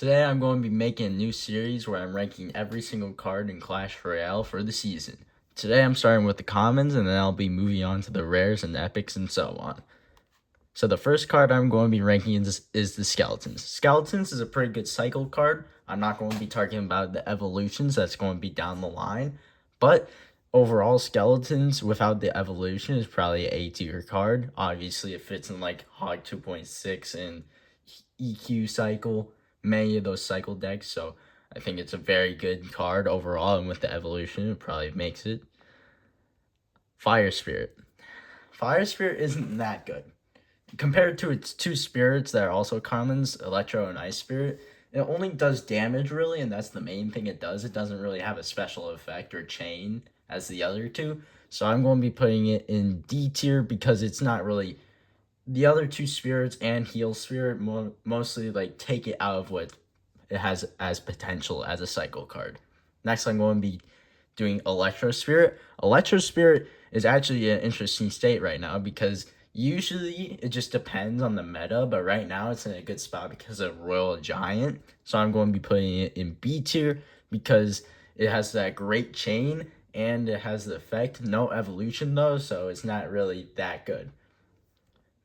Today I'm going to be making a new series where I'm ranking every single card in Clash Royale for the season. Today I'm starting with the commons and then I'll be moving on to the rares and epics and so on. So the first card I'm going to be ranking is the Skeletons. Skeletons is a pretty good cycle card. I'm not going to be talking about the evolutions, that's going to be down the line. But overall, Skeletons without the evolution is probably an A tier card. Obviously it fits in like Hog 2.6 and EQ cycle, many of those cycle decks, so I think it's a very good card overall, and with the evolution, it probably makes it. Fire Spirit. Fire Spirit isn't that good. Compared to its two spirits that are also commons, Electro and Ice Spirit, it only does damage really, and that's the main thing it does. It doesn't really have a special effect or chain as the other two, so I'm going to be putting it in D tier because it's not really the other two spirits and heal spirit mostly like take it out of what it has as potential as a cycle card. Next, I'm going to be doing Electro Spirit. Electro Spirit is actually an interesting state right now because usually it just depends on the meta, but right now it's in a good spot because of Royal Giant. So I'm going to be putting it in B tier because it has that great chain and it has the effect. No evolution though, so it's not really that good.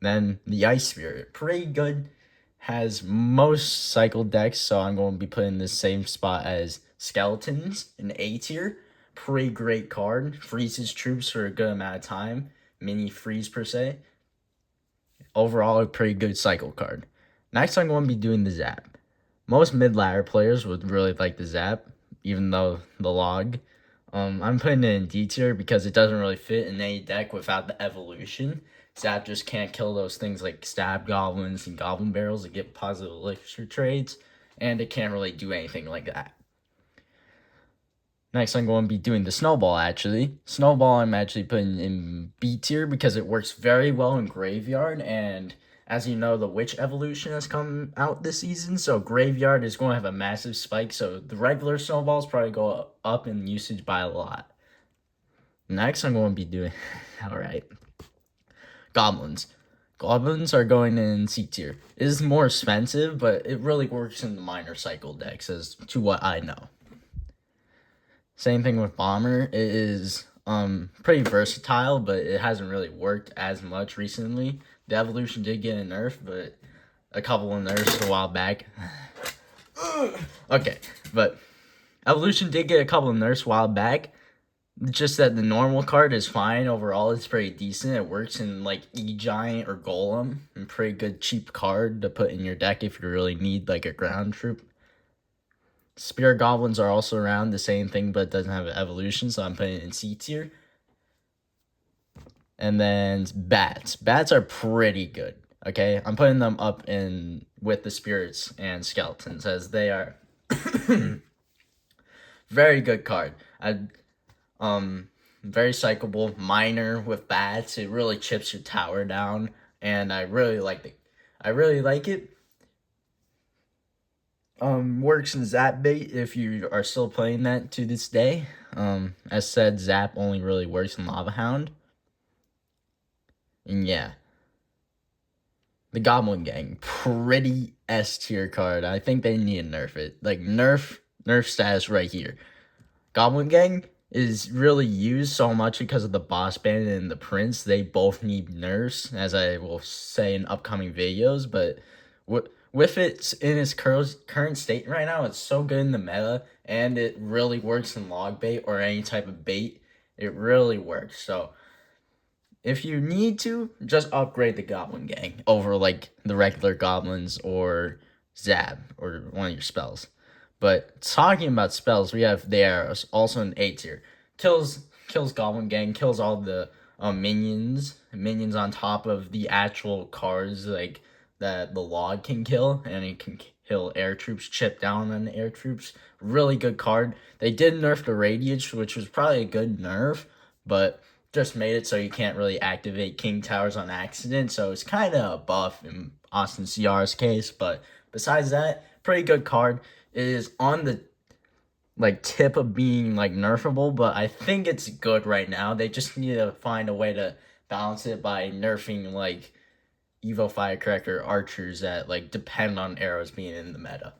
Then the Ice Spirit, pretty good, has most cycle decks, so I'm going to be putting the same spot as Skeletons in A tier. Pretty great card, freezes troops for a good amount of time, mini freeze per se. Overall, a pretty good cycle card. Next, I'm going to be doing the Zap. Most mid-ladder players would really like the Zap, even though the log. I'm putting it in D tier because it doesn't really fit in any deck without the evolution. Zap just can't kill those things like stab goblins and goblin barrels that get positive elixir trades, and it can't really do anything like that. Next, I'm going to be doing the Snowball, actually. Snowball, I'm actually putting in B tier because it works very well in Graveyard, and as you know, the Witch evolution has come out this season, so Graveyard is going to have a massive spike, so the regular Snowballs probably go up in usage by a lot. Next, I'm going to be doing... Alright. Goblins. Goblins are going in C tier. It is more expensive, but it really works in the minor cycle decks, as to what I know. Same thing with Bomber. It is pretty versatile, but it hasn't really worked as much recently. The evolution did get a nerf, but a couple of nerfs a while back. Okay, but evolution did get a couple of nerfs a while back. Just that the normal card is fine overall. It's pretty decent. It works in like E-Giant or Golem. And pretty good cheap card to put in your deck if you really need like a ground troop. Spear Goblins are also around, the same thing, but it doesn't have an evolution, so I'm putting it in C tier. And then Bats. Bats are pretty good, okay? I'm putting them up in with the Spirits and Skeletons, as they are very good card. Very cyclable, minor with Bats. It really chips your tower down, and I really like it. Works in Zap bait if you are still playing that to this day. As said, Zap only really works in Lava Hound. And yeah. The Goblin Gang, pretty S tier card. I think they need to nerf it. Like nerf status right here. Goblin Gang is really used so much because of the boss bandit and the prince. They both need nerfs, as I will say in upcoming videos, but with it in its current state right now, it's so good in the meta, and it really works in log bait or any type of bait. It really works. So if you need to, just upgrade the Goblin Gang over like the regular goblins or Zap or one of your spells. But talking about spells, we have the arrows, also an A tier. Kills Goblin Gang, kills all the minions on top of the actual cards like that the log can kill, and it can kill air troops, chip down on the air troops. Really good card. They did nerf the radiance, which was probably a good nerf, but just made it so you can't really activate King Towers on accident, so it's kind of a buff in Austin CR's case, but besides that, pretty good card. It is on the like tip of being like nerfable, but I think it's good right now. They just need to find a way to balance it by nerfing like Evo Firecracker archers that like depend on arrows being in the meta.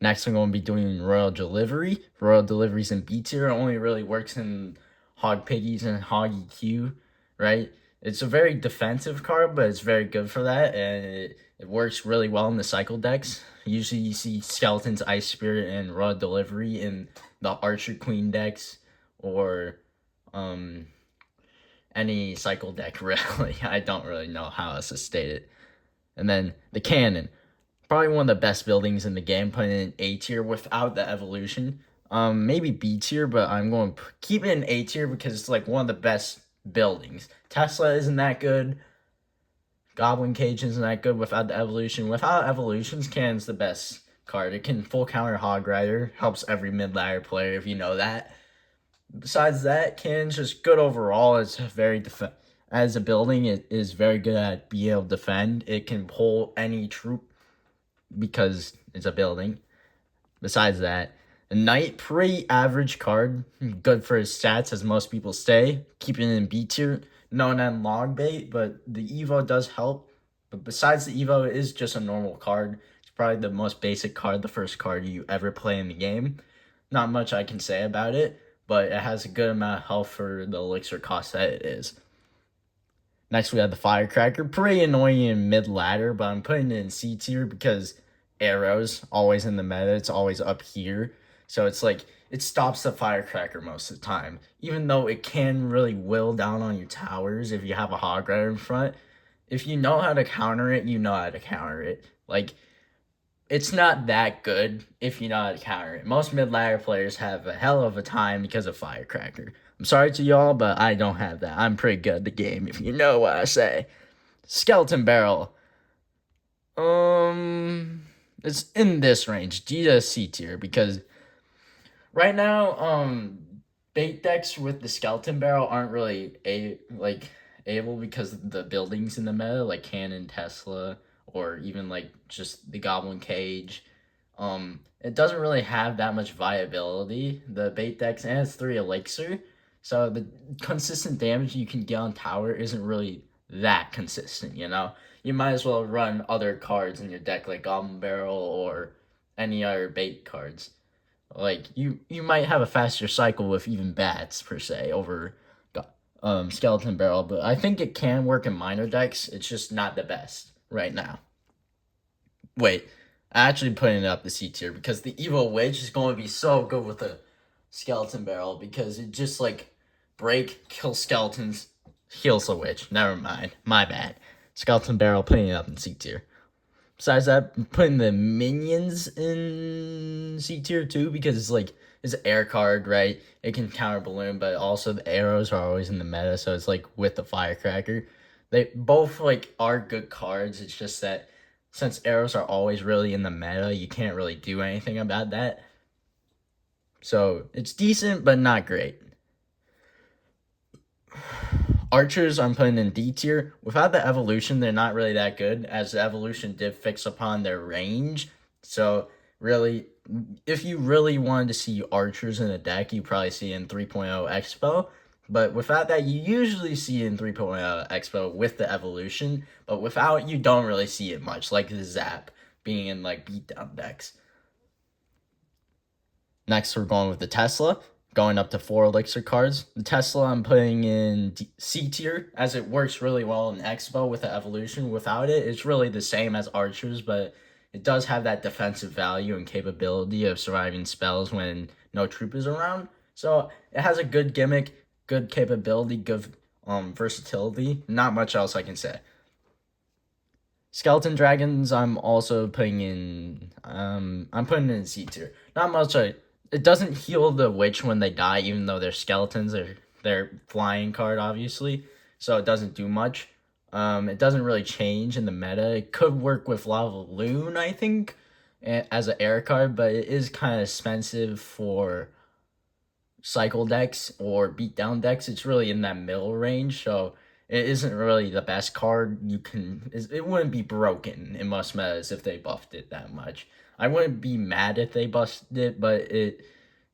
Next, I'm going to be doing Royal Delivery. Royal Delivery's in B tier. It only really works in Hog Piggies and Hog EQ, right? It's a very defensive card, but it's very good for that, and it works really well in the cycle decks. Usually, you see Skeletons, Ice Spirit, and Royal Delivery in the Archer Queen decks, or any cycle deck, really. I don't really know how else to state it. And then the Cannon. Probably one of the best buildings in the game, putting it in A tier without the evolution. Maybe B tier, but I'm going to keep it in A tier because it's like one of the best buildings. Tesla isn't that good. Goblin Cage isn't that good without the evolution. Without evolutions, Cannon's the best card. It can full counter Hog Rider, helps every mid ladder player if you know that. Besides that, Cannon's just good overall. It's very as a building, it is very good at being able to defend. It can pull any troop because it's a building. Besides that, a Knight, pretty average card. Good for his stats, as most people say. Keeping it in B tier. Known as log bait, but the Evo does help. But besides the Evo, it is just a normal card. It's probably the most basic card, the first card you ever play in the game. Not much I can say about it, but it has a good amount of health for the elixir cost that it is. Next, we have the Firecracker. Pretty annoying in mid-ladder, but I'm putting it in C tier because arrows, always in the meta. It's always up here. So it's like, it stops the Firecracker most of the time. Even though it can really will down on your towers if you have a Hog Rider in front. If you know how to counter it, you know how to counter it. Like, it's not that good if you know how to counter it. Most mid-ladder players have a hell of a time because of Firecracker. I'm sorry to y'all, but I don't have that. I'm pretty good at the game, if you know what I say. Skeleton Barrel. It's in this range, D to C tier, because right now, bait decks with the Skeleton Barrel aren't really able because of the buildings in the meta, like Cannon, Tesla, or even like just the Goblin Cage. It doesn't really have that much viability. The bait decks, and it's 3 elixir, so the consistent damage you can get on tower isn't really that consistent, you know? You might as well run other cards in your deck like Goblin Barrel or any other bait cards. Like you might have a faster cycle with even bats per se over Skeleton Barrel, but I think it can work in minor decks. It's just not the best right now. Wait, I actually putting it up the C tier because the Evil Witch is going to be so good with the Skeleton Barrel because it just like break, kill skeletons, heals the witch. Never mind, my bad. Skeleton Barrel putting it up in C tier. Besides that, I'm putting the minions in C tier too because it's an air card, right? It can counter balloon, but also the arrows are always in the meta, so it's like with the Firecracker. They both like are good cards. It's just that since arrows are always really in the meta, you can't really do anything about that. So it's decent, but not great. Archers, I'm putting in D tier. Without the evolution, they're not really that good, as the evolution did fix upon their range. So, really, if you really wanted to see archers in a deck, you probably see in 3.0 Expo. But without that, you usually see in 3.0 Expo with the evolution. But without, you don't really see it much, like the Zap being in like beatdown decks. Next, we're going with the Tesla, going up to 4 elixir cards. The Tesla I'm putting in C tier, as it works really well in Expo with the evolution. Without it, it's really the same as Archers, but it does have that defensive value and capability of surviving spells when no troop is around. So it has a good gimmick, good capability, good versatility. Not much else I can say. Skeleton Dragons I'm also putting in I'm putting in C tier. Not much it doesn't heal the witch when they die, even though they're skeletons. They're flying card, obviously, so it doesn't do much. It doesn't really change in the meta. It could work with Lava Loon, I think, as an air card, but it is kind of expensive for cycle decks or beatdown decks. It's really in that middle range, so it isn't really the best card. It wouldn't be broken in most metas if they buffed it that much. I wouldn't be mad if they busted it, but it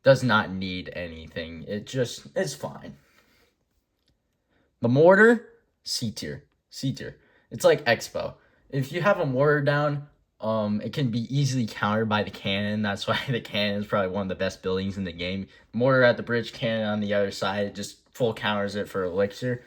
does not need anything. It's fine. The mortar, C tier. C tier. It's like Expo. If you have a mortar down, It can be easily countered by the cannon. That's why the cannon is probably one of the best buildings in the game. Mortar at the bridge, cannon on the other side, it just full counters it for elixir,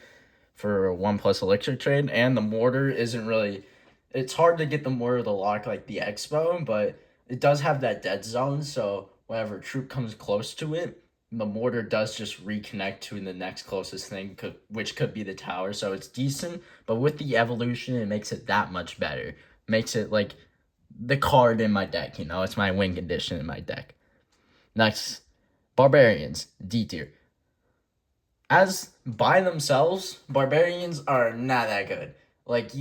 for a 1+ elixir trade. And the mortar isn't really, it's hard to get the mortar to lock like the expo, but it does have that dead zone. So whenever a troop comes close to it, the mortar does just reconnect to the next closest thing, which could be the tower. So it's decent, but with the evolution, it makes it that much better. Makes it like the card in my deck. It's my win condition in my deck. Next, barbarians, D tier. As by themselves, barbarians are not that good. Like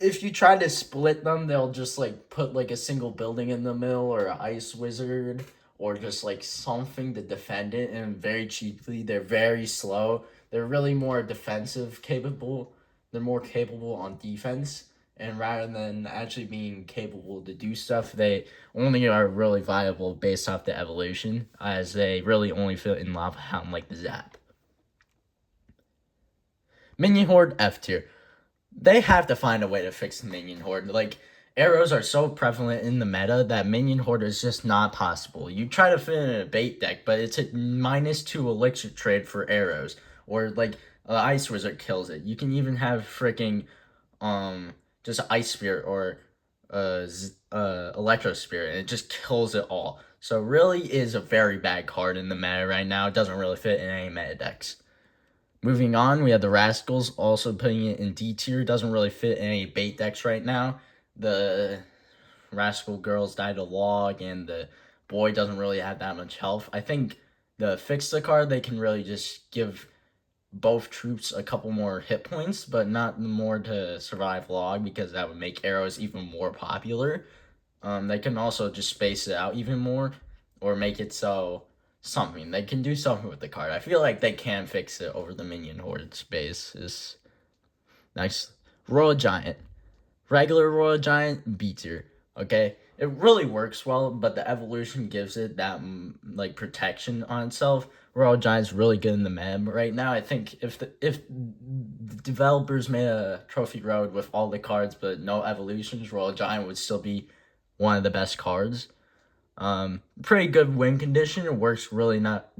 if you try to split them, they'll just like put like a single building in the middle or an ice wizard or just like something to defend it, and very cheaply. They're very slow. They're really more defensive capable. They're more capable on defense, and rather than actually being capable to do stuff, they only are really viable based off the evolution, as they really only fit in Lava Hound like the Zap. Minion Horde, F tier. They have to find a way to fix the Minion Horde. Like, arrows are so prevalent in the meta that Minion Horde is just not possible. You try to fit in a bait deck, but it's a -2 elixir trade for arrows. Or, like, Ice Wizard kills it. You can even have freaking, just Ice Spirit or, Electro Spirit, and it just kills it all. So, really is a very bad card in the meta right now. It doesn't really fit in any meta decks. Moving on, we have the Rascals, also putting it in D tier. Doesn't really fit in any bait decks right now. The Rascal girls died a log, and the boy doesn't really have that much health. I think the fix the card, they can really just give both troops a couple more hit points, but not more to survive log, because that would make arrows even more popular. They can also just space it out even more, or make it so something. They can do something with the card. I feel like they can fix it over the Minion Horde space. Is next. Royal Giant. Regular Royal Giant, B tier. Okay? It really works well, but the evolution gives it that like protection on itself. Royal Giant's really good in the meta right now. I think if the developers made a trophy road with all the cards but no evolutions, Royal Giant would still be one of the best cards. Pretty good win condition. It works really not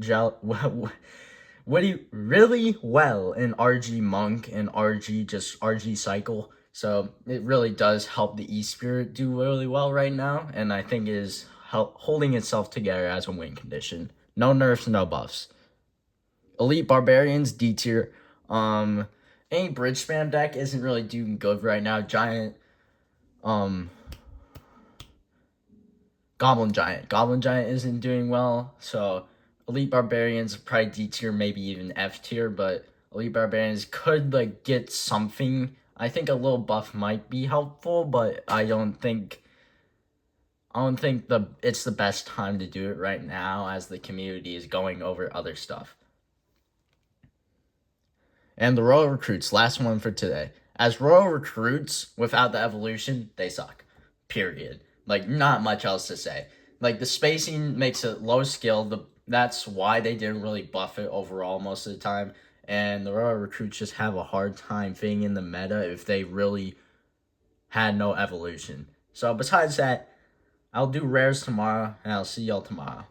really well in RG Monk and RG Cycle. So it really does help the E-Spirit do really well right now, and I think it is holding itself together as a win condition. No nerfs, no buffs. Elite Barbarians, D tier. Any bridge spam deck isn't really doing good right now. Giant, Goblin Giant isn't doing well, so Elite Barbarians probably D tier, maybe even F tier, but Elite Barbarians could like get something. I think a little buff might be helpful, but I don't think it's the best time to do it right now, as the community is going over other stuff. And the Royal Recruits, last one for today. As Royal Recruits, without the evolution, they suck. Period. Like, not much else to say. Like, the spacing makes it low skill. That's why they didn't really buff it overall most of the time. And the Royal Recruits just have a hard time fitting in the meta if they really had no evolution. So, besides that, I'll do rares tomorrow, and I'll see y'all tomorrow.